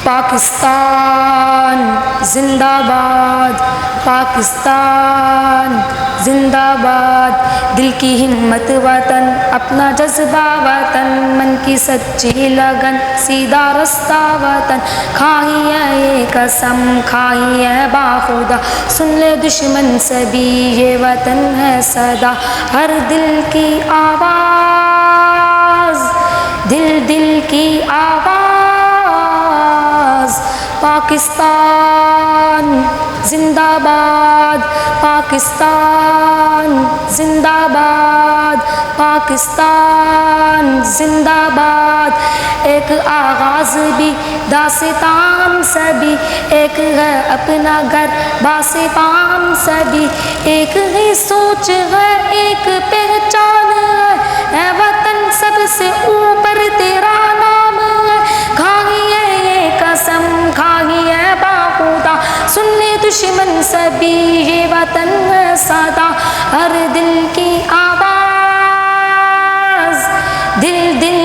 پاکستان زندہ باد، پاکستان زندہ باد، دل کی ہمت وطن، اپنا جذبہ وطن، من کی سچی لگن، سیدھا رستہ وطن، کھائیے یہ قسم کھائیے باخدا، سن لے دشمن سبھی یہ وطن ہے صدا، ہر دل کی آواز، دل دل کی آواز، پاکستان زندہ باد، پاکستان زندہ باد، پاکستان زندہ باد، ایک آغاز بھی داستان سبھی، ایک ہے اپنا گھر باسپام سبھی، ایک ہی سوچ ہے ایک پہچان ہے، اے وطن سب سے اوپر تیرا نام ہے، کھائیے یہ قسم کھائیے باخدا، سن لے دشمن سبھی یہ وطن ہے صدا، ہر دل کی آواز، دل دل